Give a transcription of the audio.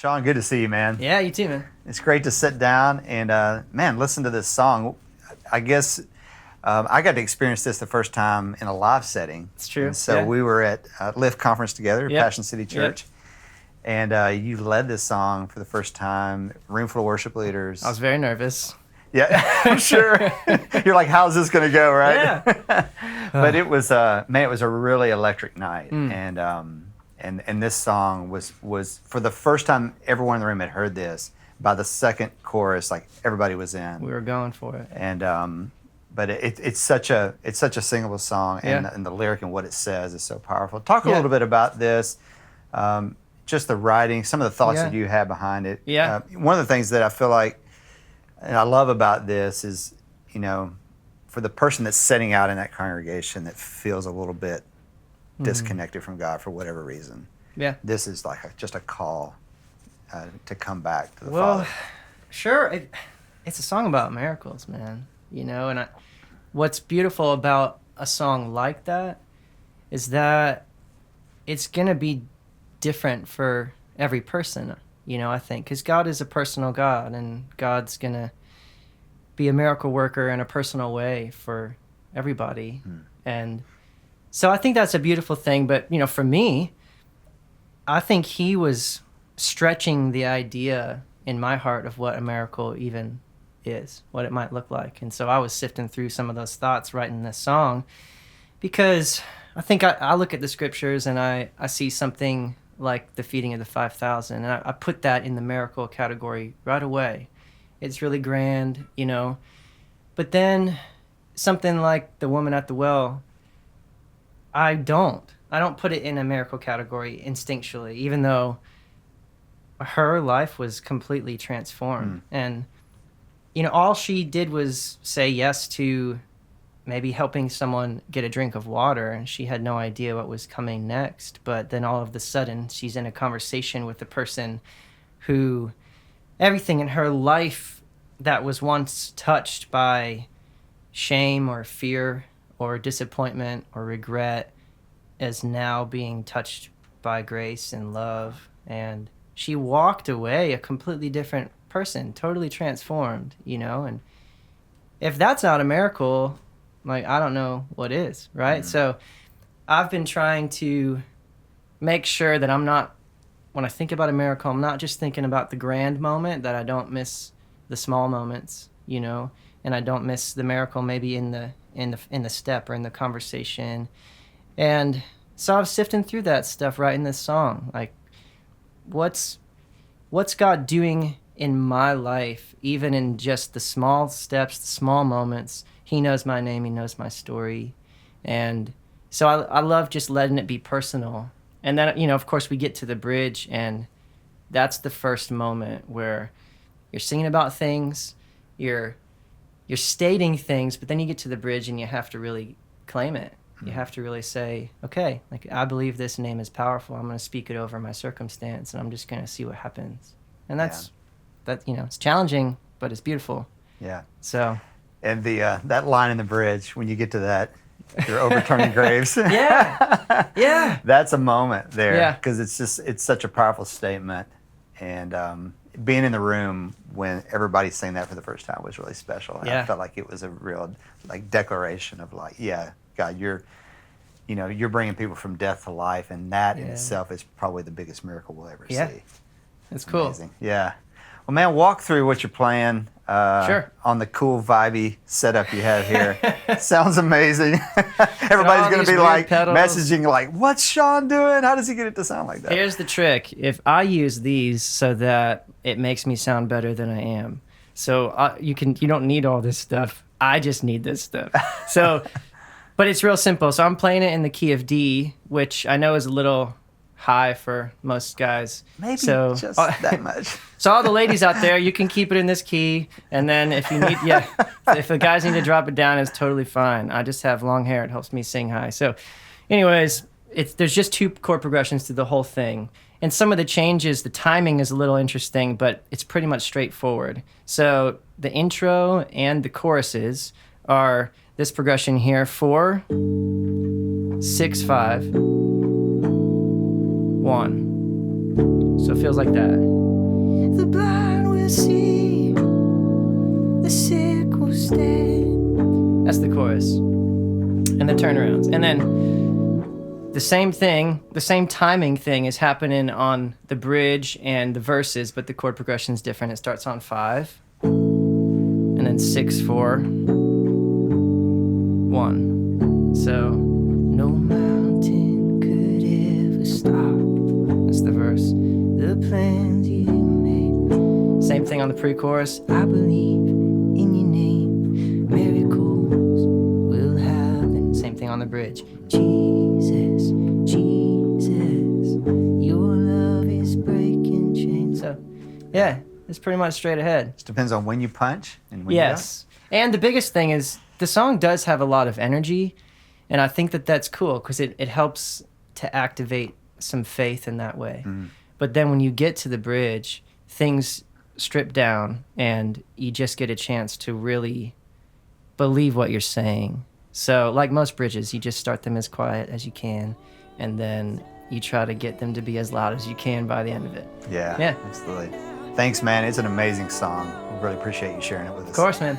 Sean, good to see you, man. Yeah, you too, man. It's great to sit down and, man, listen to this song. I guess I got to experience this the first time in a live setting. It's true. And so we were at Lift Conference together at Passion City Church. And you led this song for the first time, room full of worship leaders. I was very nervous. Yeah, I'm sure. You're like, how's this going to go, right? Yeah. But it was, man, it was a really electric night. And this song was for the first time everyone in the room had heard this. By the second chorus, like everybody was in. We were going for it. And but it's such a singable song, and the lyric and what it says is so powerful. Talk a little bit about this, just the writing, some of the thoughts that you had behind it. Yeah. One of the things that I feel like, and I love about this is, for the person that's setting out in that congregation that feels a little bit disconnected from God for whatever reason. Yeah. This is like just a call to come back to the Father. Sure. It's a song about miracles, man. And what's beautiful about a song like that is that it's going to be different for every person, I think. Because God is a personal God, and God's going to be a miracle worker in a personal way for everybody. And so I think that's a beautiful thing. But, for me, I think he was stretching the idea in my heart of what a miracle even is, what it might look like. And so I was sifting through some of those thoughts writing this song, because I think I look at the scriptures and I see something like the feeding of the 5,000, and I put that in the miracle category right away. It's really grand, But then something like the woman at the well, I don't. don't put it in a miracle category instinctually, even though her life was completely transformed. And, you know, all she did was say yes to maybe helping someone get a drink of water, and she had no idea what was coming next. But then all of a sudden, she's in a conversation with the person who everything in her life that was once touched by shame or fear or disappointment or regret is now being touched by grace and love. And she walked away a completely different person, totally transformed, you know? And if that's not a miracle, like, I don't know what is, right? So I've been trying to make sure that I'm not, when I think about a miracle, I'm not just thinking about the grand moment, that I don't miss the small moments, you know, and I don't miss the miracle maybe in the step or in the conversation. And so I was sifting through that stuff right in this song. Like, what's God doing in my life, even in just the small steps, the small moments? He knows my name, he knows my story. And so I love just letting it be personal. And then, you know, of course, we get to the bridge, and that's the first moment where you're singing about things, you're stating things, but then you get to the bridge and you have to really claim it. You have to really say, okay, like, I believe this name is powerful. I'm going to speak it over my circumstance, and I'm just going to see what happens. And that, you know, it's challenging, but it's beautiful. Yeah. So. And that line in the bridge, when you get to that, you're overturning graves. Yeah. That's a moment there. Yeah. Because it's such a powerful statement. And being in the room when everybody's saying that for the first time was really special. And I felt like it was a real, like, declaration of, like, yeah, God, you're bringing people from death to life, and that in itself is probably the biggest miracle we'll ever see. That's cool. Amazing. Yeah. Well, man, walk through what you're playing on the cool, vibey setup you have here. Sounds amazing. Everybody's going to be like messaging like, what's Sean doing? How does he get it to sound like that? Here's the trick. If I use these so that it makes me sound better than I am, so you don't need all this stuff. I just need this stuff. So, but it's real simple. So I'm playing it in the key of D, which I know is a little high for most guys. Maybe just that much. So all the ladies out there, you can keep it in this key, and then if you need, if the guys need to drop it down, it's totally fine. I just have long hair; it helps me sing high. So, anyways, there's just 2 chord progressions through the whole thing, and some of the changes, the timing is a little interesting, but it's pretty much straightforward. So the intro and the choruses are this progression here: 4, 6, 5, 1. So it feels like that. The blind will see, the sick will stand. That's the chorus. And the turnarounds. And then the same thing, the same timing thing is happening on the bridge and the verses, but the chord progression is different. It starts on 5, and then 6, 4, 1. So, no mountain could ever stop. That's the verse. The plans you made. Same thing on the pre-chorus. I believe in your name. Miracles will happen. Same thing on the bridge. Jesus, Jesus, your love is breaking chains. So, yeah, it's pretty much straight ahead. Just depends on when you punch and when you don't. And the biggest thing is the song does have a lot of energy, and I think that's cool because it helps to activate some faith in that way. But then when you get to the bridge, things strip down and you just get a chance to really believe what you're saying. So like most bridges, you just start them as quiet as you can, and then you try to get them to be as loud as you can by the end of it. Yeah, absolutely. Thanks, man. It's an amazing song. We really appreciate you sharing it with us. Of course, man.